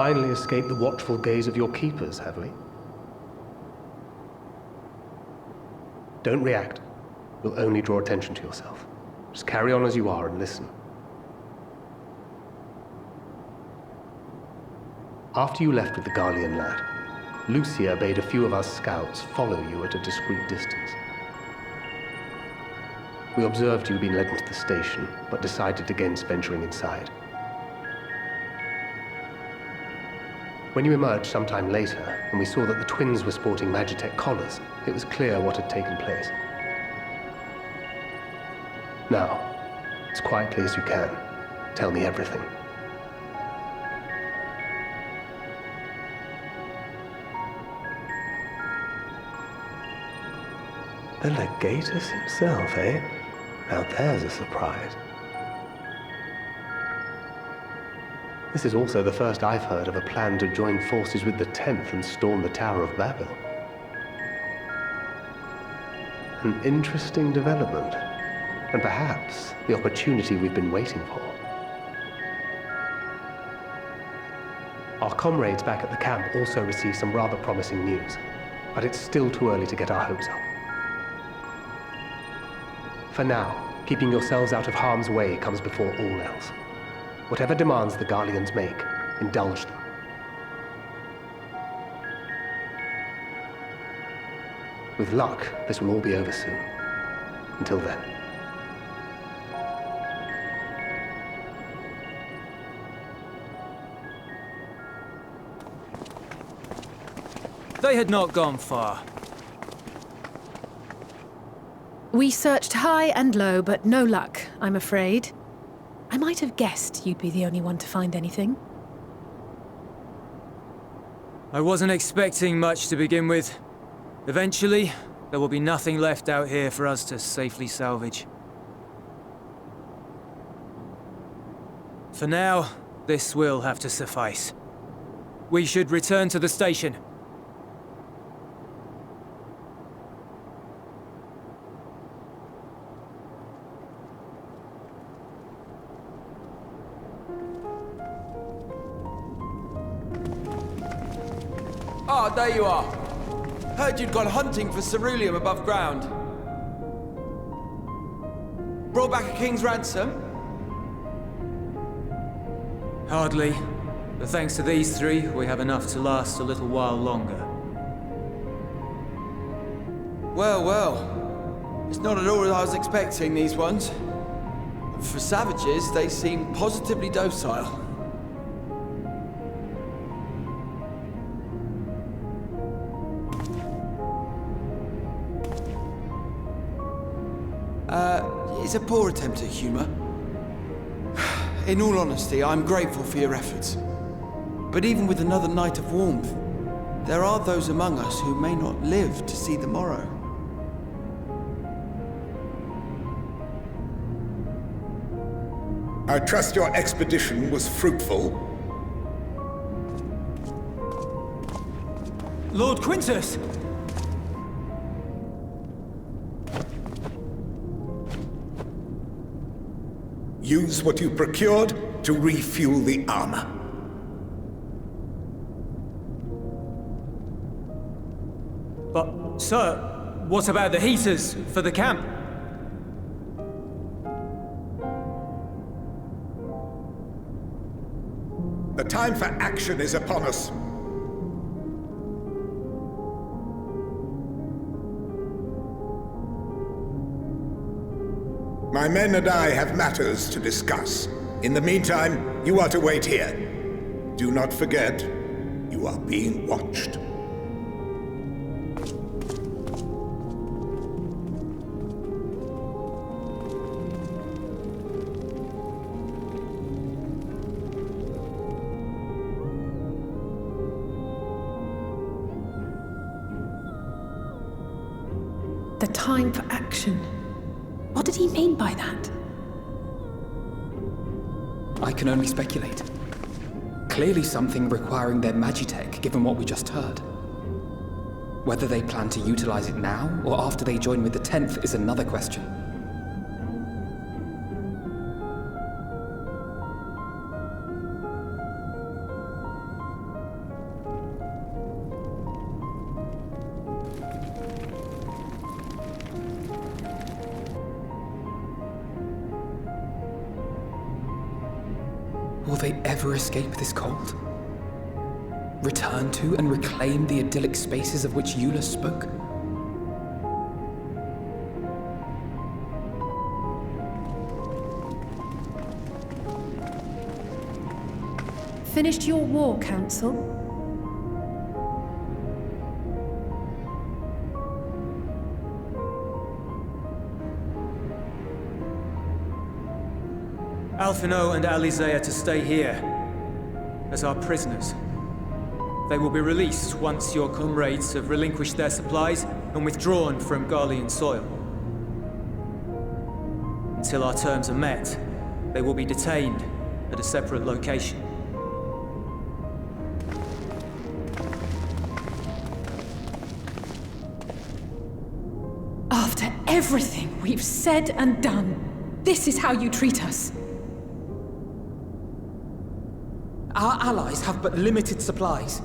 finally escaped the watchful gaze of your keepers, have we? Don't react. You'll only draw attention to yourself. Just carry on as you are and listen. After you left with the Garlean lad, Lucia bade a few of us scouts follow you at a discreet distance. We observed you being led into the station, but decided against venturing inside. When you emerged sometime later, and we saw that the twins were sporting Magitech collars, it was clear what had taken place. Now, as quietly as you can, tell me everything. The Legatus himself, eh? Now there's a surprise. This is also the first I've heard of a plan to join forces with the 10th and storm the Tower of Babel. An interesting development, and perhaps the opportunity we've been waiting for. Our comrades back at the camp also received some rather promising news, but it's still too early to get our hopes up. For now, keeping yourselves out of harm's way comes before all else. Whatever demands the Garleans make, indulge them. With luck, this will all be over soon. Until then. They had not gone far. We searched high and low, but no luck, I'm afraid. I might have guessed you'd be the only one to find anything. I wasn't expecting much to begin with. Eventually, there will be nothing left out here for us to safely salvage. For now, this will have to suffice. We should return to the station. Ah, there you are. Heard you'd gone hunting for ceruleum above ground. Brought back a king's ransom? Hardly. But thanks to these three, we have enough to last a little while longer. Well, well. It's not at all as I was expecting, these ones. For savages, they seem positively docile. It's a poor attempt at humor. In all honesty, I'm grateful for your efforts. But even with another night of warmth, there are those among us who may not live to see the morrow. I trust your expedition was fruitful. Lord Quintus! Use what you procured to refuel the armor. But, sir, what about the heaters for the camp? The time for action is upon us. My men and I have matters to discuss. In the meantime, you are to wait here. Do not forget, you are being watched. The time for action. What did he mean by that? I can only speculate. Clearly something requiring their magitech, given what we just heard. Whether they plan to utilize it now, or after they join with the 10th, is another question. Will they ever escape this cold? Return to and reclaim the idyllic spaces of which Eula spoke? Finished your war, Council? Alphino and Alizé are to stay here as our prisoners. They will be released once your comrades have relinquished their supplies and withdrawn from Garlean soil. Until our terms are met, they will be detained at a separate location. After everything we've said and done, this is how you treat us. Our allies have but limited supplies.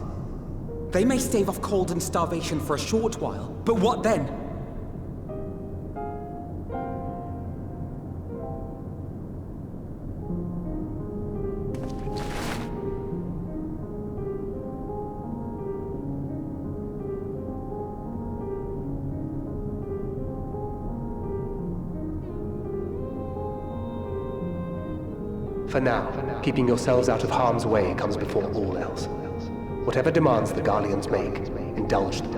They may stave off cold and starvation for a short while, but what then? For now, keeping yourselves out of harm's way comes before all else. Whatever demands the Garleans make, indulge them.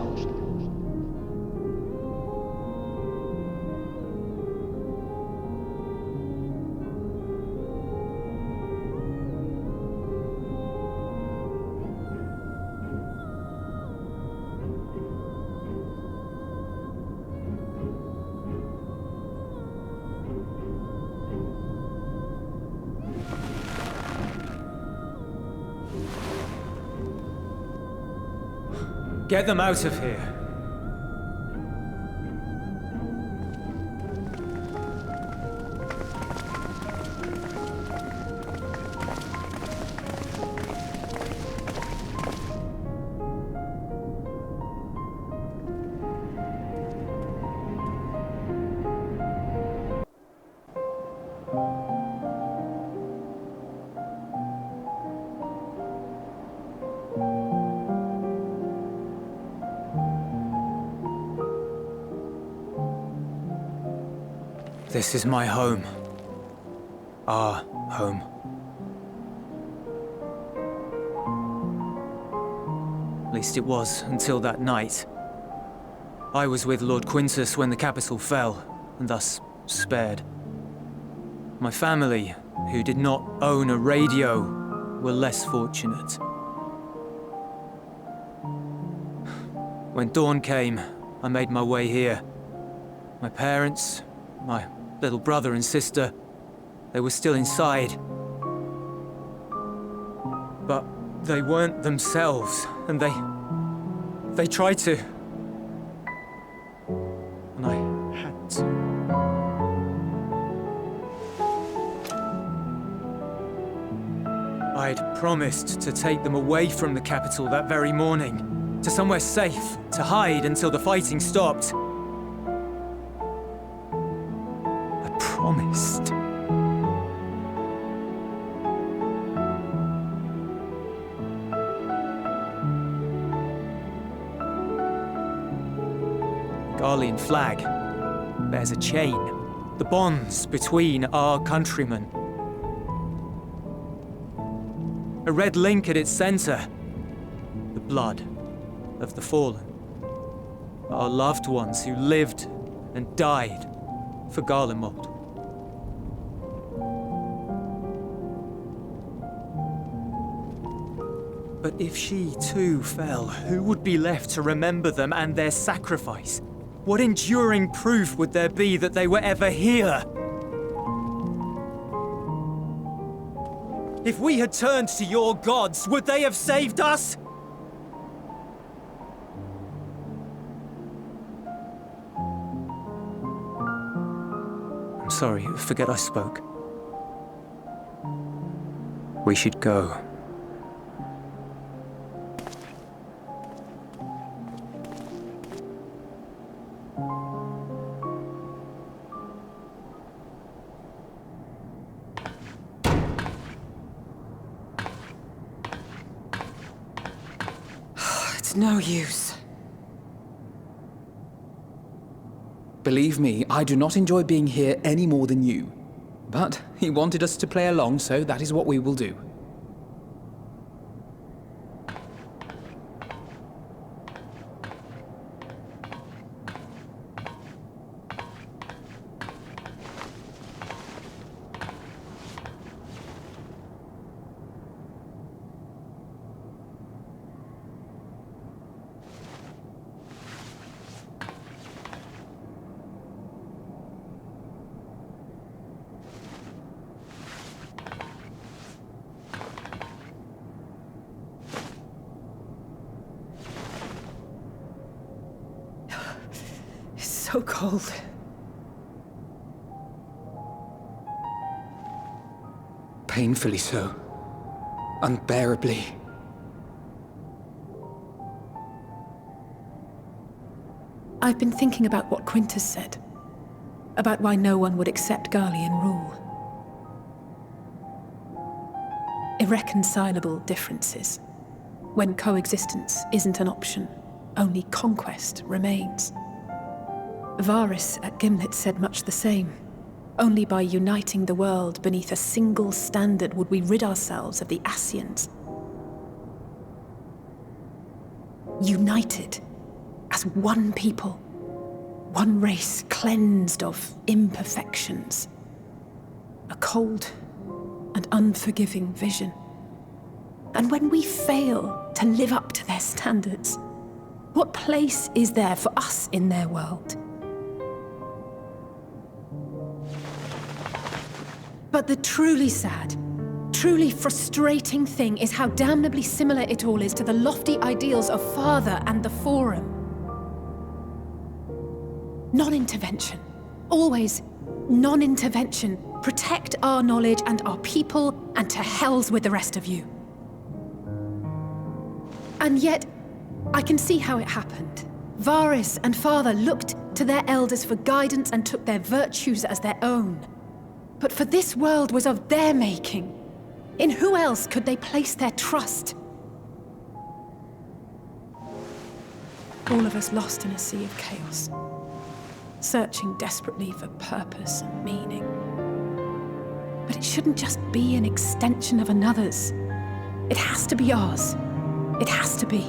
Get them out of here. This is my home. Our home. At least it was until that night. I was with Lord Quintus when the capital fell, and thus spared. My family, who did not own a radio, were less fortunate. When dawn came, I made my way here. My parents, my little brother and sister, they were still inside. But they weren't themselves, and they tried to. And I had to. I'd promised to take them away from the capital that very morning, to somewhere safe, to hide until the fighting stopped. Promised. Garlean flag bears a chain, the bonds between our countrymen. A red link at its center, the blood of the fallen. Our loved ones who lived and died for Garlemald. But if she too fell, who would be left to remember them and their sacrifice? What enduring proof would there be that they were ever here? If we had turned to your gods, would they have saved us? I'm sorry, forget I spoke. We should go. no use. Believe me, I do not enjoy being here any more than you. But he wanted us to play along, so that is what we will do. So cold. Painfully so. Unbearably. I've been thinking about what Quintus said. About why no one would accept Garlean rule. Irreconcilable differences. When coexistence isn't an option, only conquest remains. Varys at Gimlet said much the same. Only by uniting the world beneath a single standard would we rid ourselves of the Ascians. United as one people, one race cleansed of imperfections. A cold and unforgiving vision. And when we fail to live up to their standards, what place is there for us in their world? But the truly sad, truly frustrating thing is how damnably similar it all is to the lofty ideals of Father and the Forum. Non-intervention. Always non-intervention. Protect our knowledge and our people, and to hells with the rest of you. And yet, I can see how it happened. Varys and Father looked to their elders for guidance and took their virtues as their own. But for this world was of their making. In who else could they place their trust? All of us lost in a sea of chaos, searching desperately for purpose and meaning. But it shouldn't just be an extension of another's. It has to be ours. It has to be.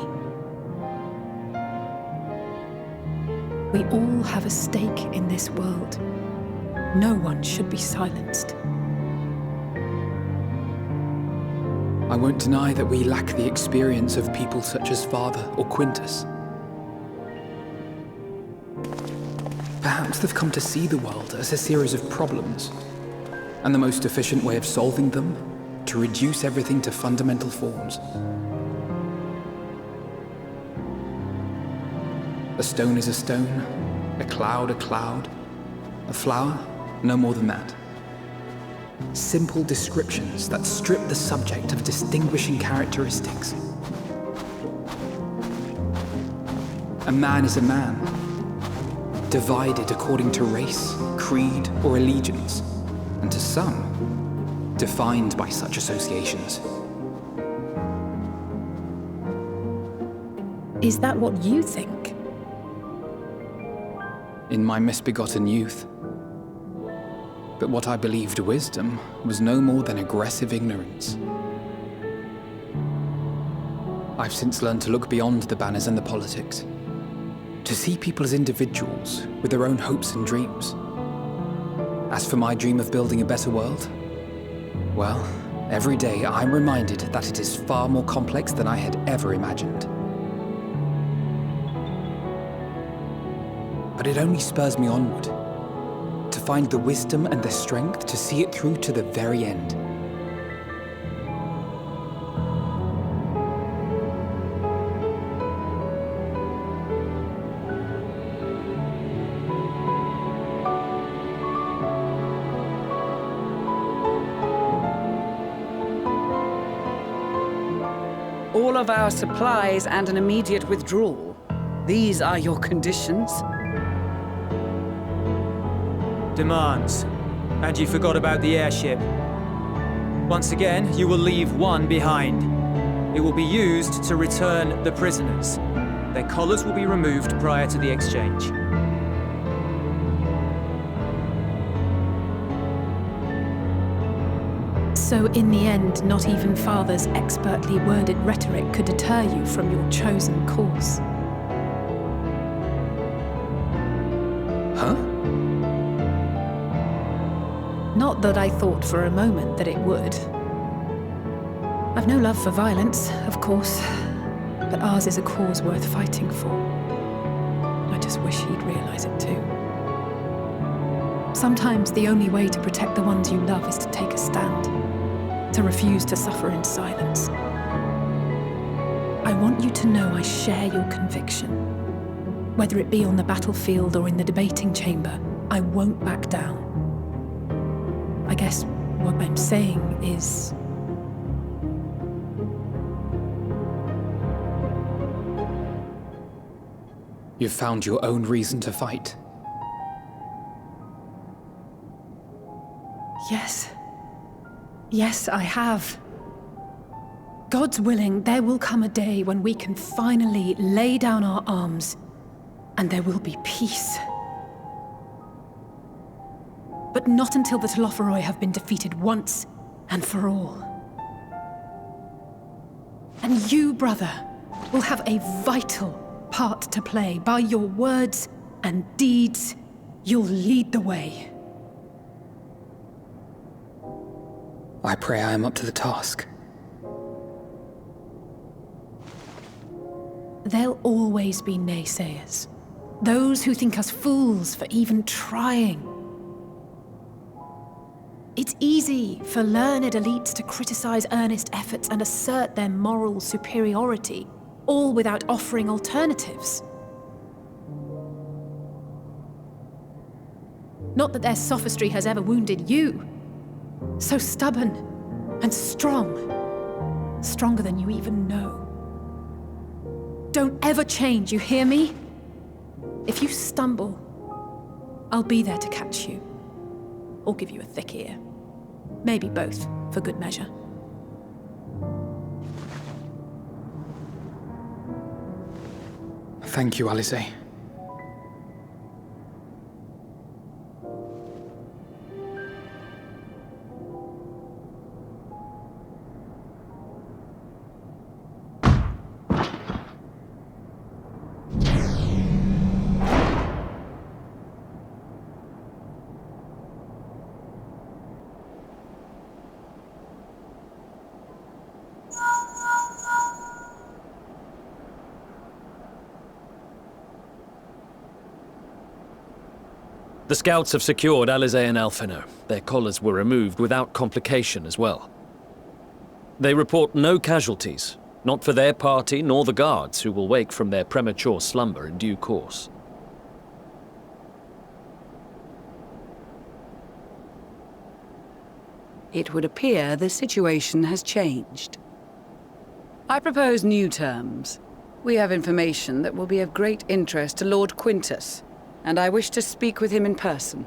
We all have a stake in this world. No one should be silenced. I won't deny that we lack the experience of people such as Father or Quintus. Perhaps they've come to see the world as a series of problems, and the most efficient way of solving them, to reduce everything to fundamental forms. A stone is a stone, a cloud, a flower, no more than that. Simple descriptions that strip the subject of distinguishing characteristics. A man is a man, divided according to race, creed, or allegiance, and to some, defined by such associations. Is that what you think? In my misbegotten youth. But what I believed wisdom was no more than aggressive ignorance. I've since learned to look beyond the banners and the politics, to see people as individuals with their own hopes and dreams. As for my dream of building a better world, well, every day I'm reminded that it is far more complex than I had ever imagined. But it only spurs me onward, to find the wisdom and the strength to see it through to the very end. All of our supplies and an immediate withdrawal. These are your conditions? Demands. And you forgot about the airship. Once again, you will leave one behind. It will be used to return the prisoners. Their collars will be removed prior to the exchange. So in the end, not even Father's expertly worded rhetoric could deter you from your chosen course. Huh? Not that I thought for a moment that it would. I've no love for violence, of course, but ours is a cause worth fighting for. I just wish he'd realize it too. Sometimes the only way to protect the ones you love is to take a stand, to refuse to suffer in silence. I want you to know I share your conviction. Whether it be on the battlefield or in the debating chamber, I won't back down. I guess what I'm saying is... You've found your own reason to fight. Yes. Yes, I have. God's willing, there will come a day when we can finally lay down our arms, and there will be peace. But not until the Telophoroi have been defeated once and for all. And you, brother, will have a vital part to play. By your words and deeds, you'll lead the way. I pray I am up to the task. There'll always be naysayers. Those who think us fools for even trying. It's easy for learned elites to criticize earnest efforts and assert their moral superiority, all without offering alternatives. Not that their sophistry has ever wounded you. So stubborn and strong. Stronger than you even know. Don't ever change, you hear me? If you stumble, I'll be there to catch you. Or give you a thick ear. Maybe both, for good measure. Thank you, Alice. The scouts have secured Alize and Alphino. Their collars were removed without complication as well. They report no casualties, not for their party nor the guards, who will wake from their premature slumber in due course. It would appear the situation has changed. I propose new terms. We have information that will be of great interest to Lord Quintus, and I wish to speak with him in person.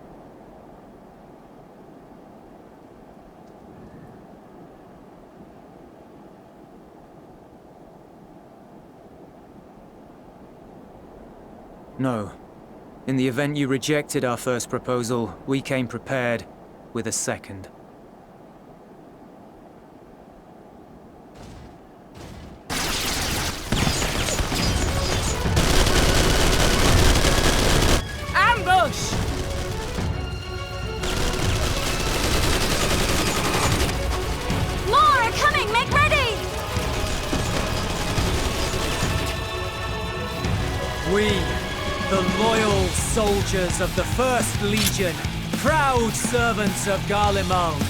No. In the event you rejected our first proposal, we came prepared with a second. Ambush! More are coming! Make ready! We, the loyal soldiers of the First Legion, proud servants of Garlemald,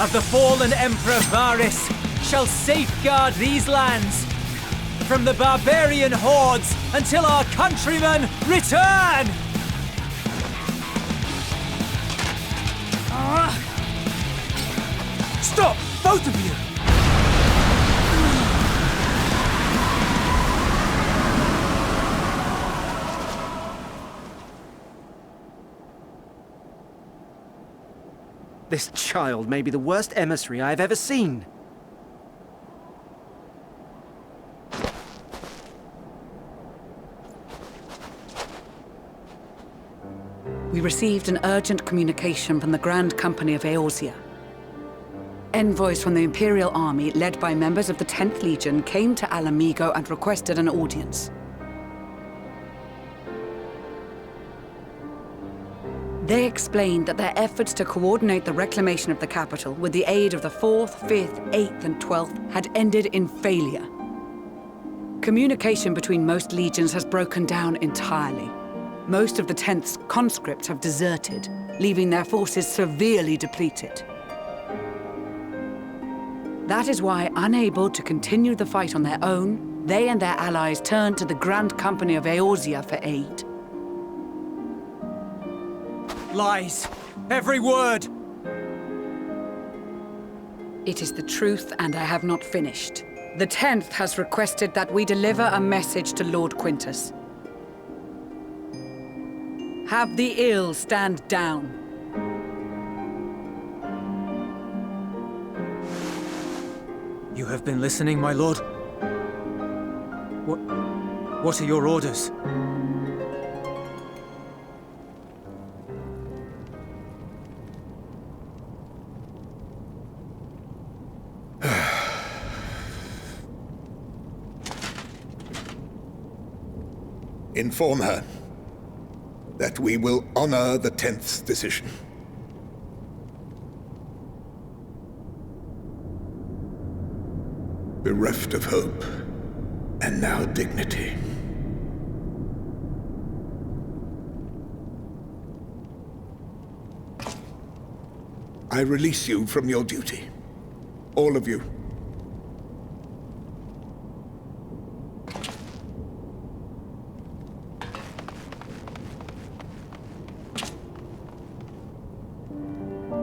of the fallen Emperor Varys, shall safeguard these lands from the barbarian hordes until our countrymen return! Stop, both of you! This child may be the worst emissary I have ever seen. we received an urgent communication from the Grand Company of Eorzea. Envoys from the Imperial Army, led by members of the 10th Legion, came to Alamigo and requested an audience. They explained that their efforts to coordinate the reclamation of the capital with the aid of the 4th, 5th, 8th, and 12th had ended in failure. Communication between most legions has broken down entirely. Most of the 10th's conscripts have deserted, leaving their forces severely depleted. That is why, unable to continue the fight on their own, they and their allies turned to the Grand Company of Eorzea for aid. Lies! Every word! It is the truth, and I have not finished. The 10th has requested that we deliver a message to Lord Quintus. Have the ill stand down. You have been listening, my lord? What are your orders? Inform her that we will honor the 10th's decision. Bereft of hope, and now dignity. I release you from your duty. All of you.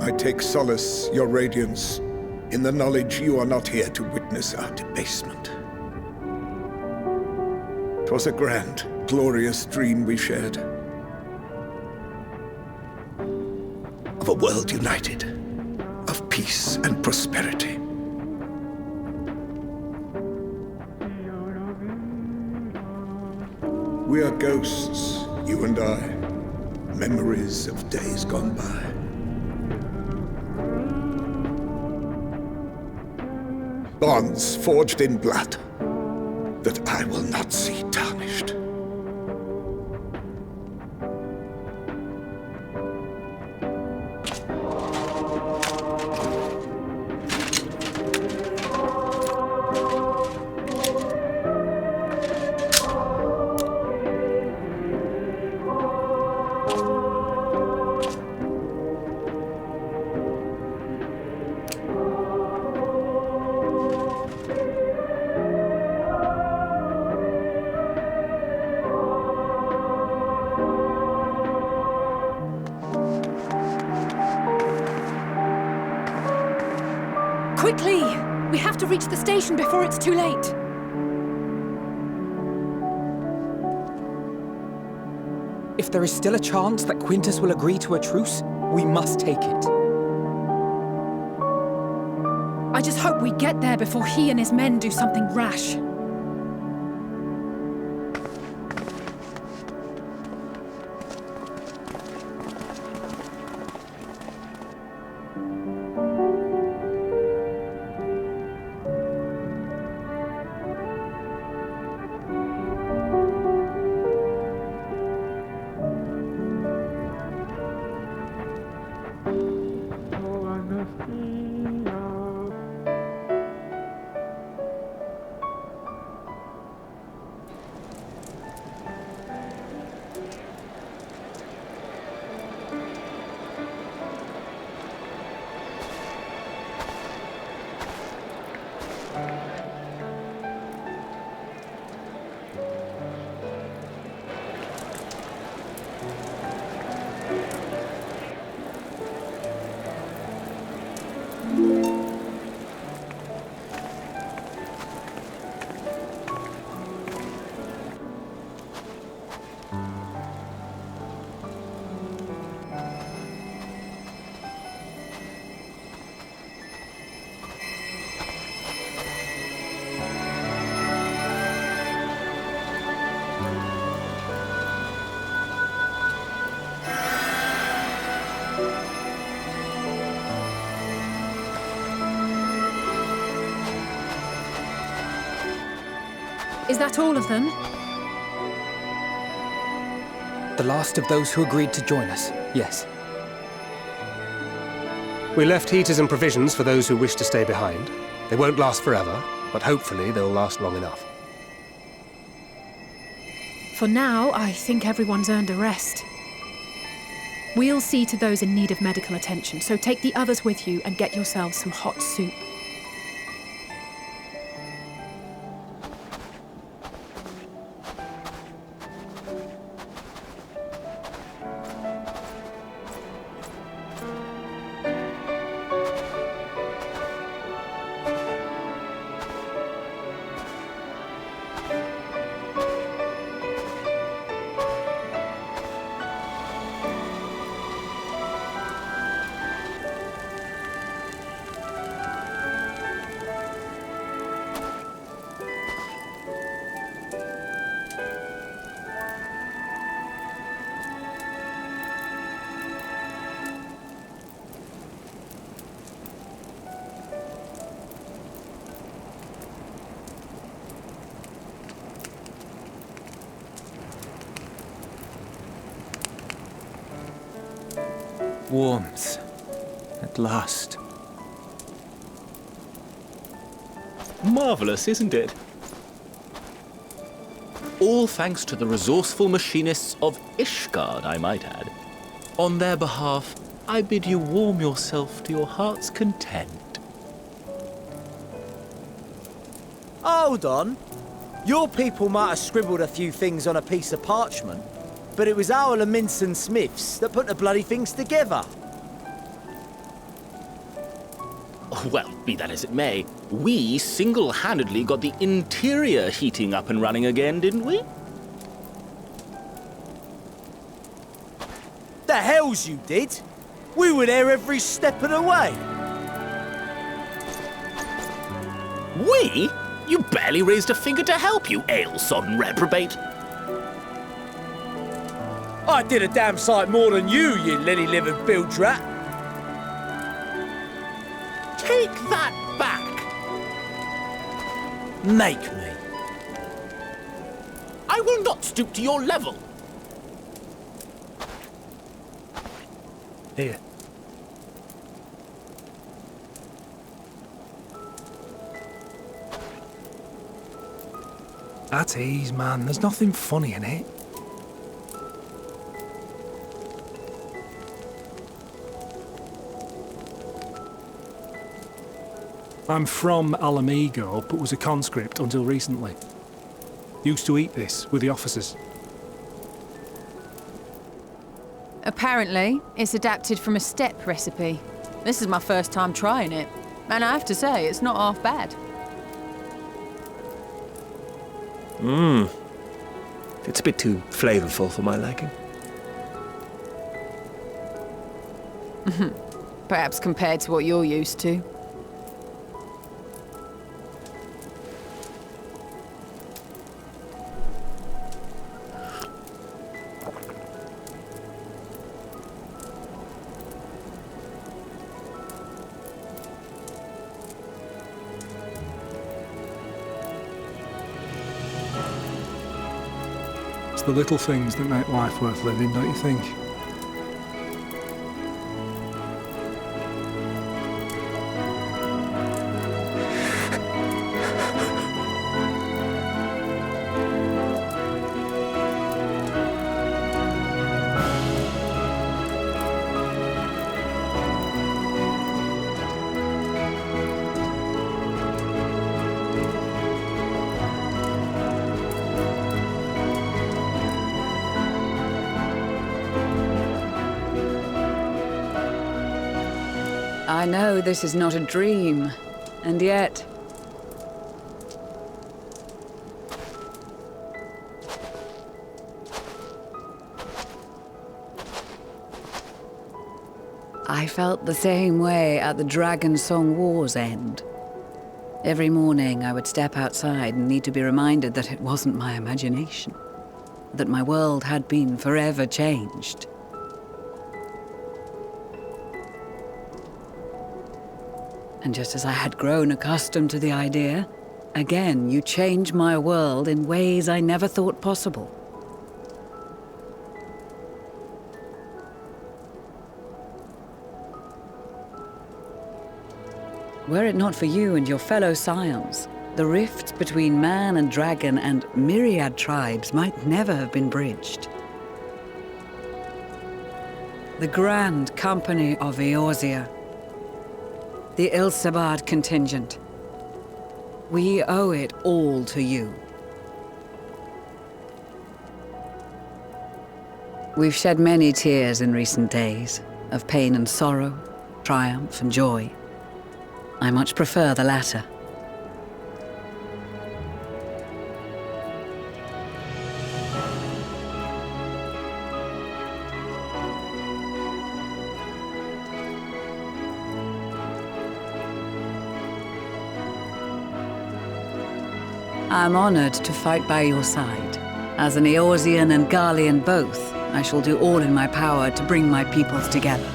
I take solace, your radiance, in the knowledge you are not here to witness our debasement. 'Twas a grand, glorious dream we shared. Of a world united, of peace and prosperity. We are ghosts, you and I, memories of days gone by. Bonds forged in blood that I will not see tarnished. Quickly! We have to reach the station before it's too late. If there is still a chance that Quintus will agree to a truce, we must take it. I just hope we get there before he and his men do something rash. Is that all of them? The last of those who agreed to join us, yes. We left heaters and provisions for those who wish to stay behind. They won't last forever, but hopefully they'll last long enough. For now, I think everyone's earned a rest. We'll see to those in need of medical attention, so take the others with you and get yourselves some hot soup. Warmth. At last. Marvelous, isn't it? All thanks to the resourceful machinists of Ishgard, I might add. On their behalf, I bid you warm yourself to your heart's content. Hold on. Your people might have scribbled a few things on a piece of parchment, but it was our Minson Smiths that put the bloody things together. Well, be that as it may, we single-handedly got the interior heating up and running again, didn't we? The hells you did! We were there every step of the way. We? You barely raised a finger to help, you ale-sodden reprobate. I did a damn sight more than you lily-livered bilge rat. Take that back. Make me. I will not stoop to your level. Here. At ease, man. There's nothing funny in it. I'm from Alamigo, but was a conscript until recently. Used to eat this with the officers. Apparently, it's adapted from a steppe recipe. This is my first time trying it, and I have to say, it's not half bad. It's a bit too flavorful for my liking. Perhaps compared to what you're used to. It's the little things that make life worth living, don't you think? I know this is not a dream, and yet... I felt the same way at the Dragon Song War's end. Every morning I would step outside and need to be reminded that it wasn't my imagination, that my world had been forever changed. And just as I had grown accustomed to the idea, Again, you change my world in ways I never thought possible. Were it not for you and your fellow scions, the rifts between man and dragon and myriad tribes might never have been bridged. The Grand Company of Eorzea, the Ilsabard contingent, we owe it all to you. We've shed many tears in recent days, of pain and sorrow, triumph and joy. I much prefer the latter. I'm honored to fight by your side. As an Eorzean and Garlean both, I shall do all in my power to bring my peoples together.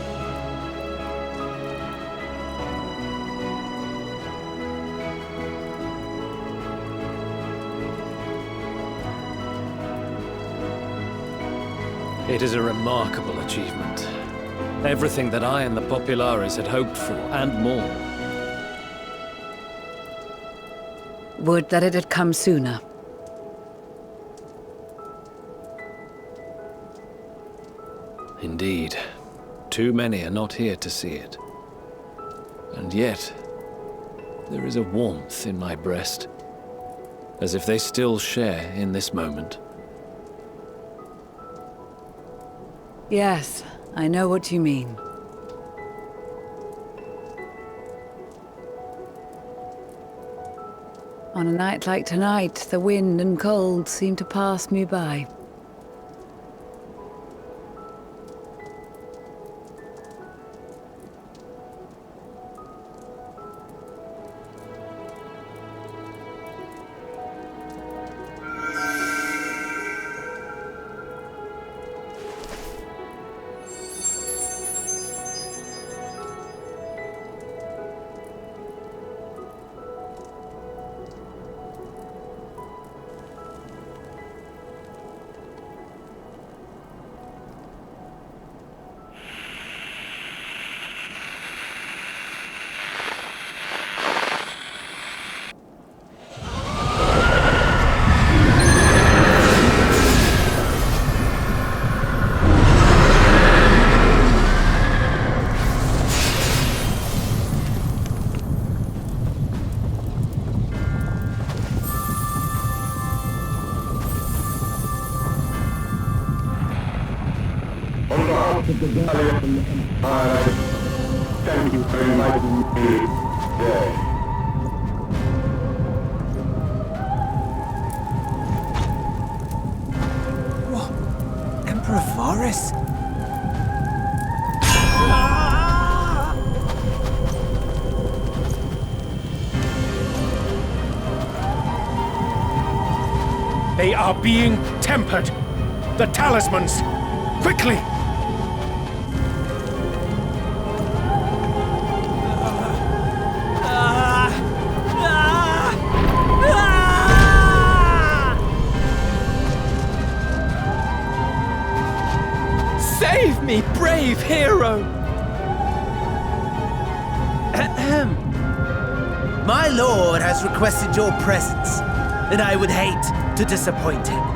It is a remarkable achievement. Everything that I and the Populares had hoped for, and more. Would that it had come sooner. Indeed. Too many are not here to see it. And yet, there is a warmth in my breast, as if they still share in this moment. Yes, I know what you mean. On a night like tonight, the wind and cold seem to pass me by. Thank you for inviting me today. What? Emperor Varus? They are being tempered. The talismans! Quickly! Save me, brave hero! My lord has requested your presence, and I would hate to disappoint him.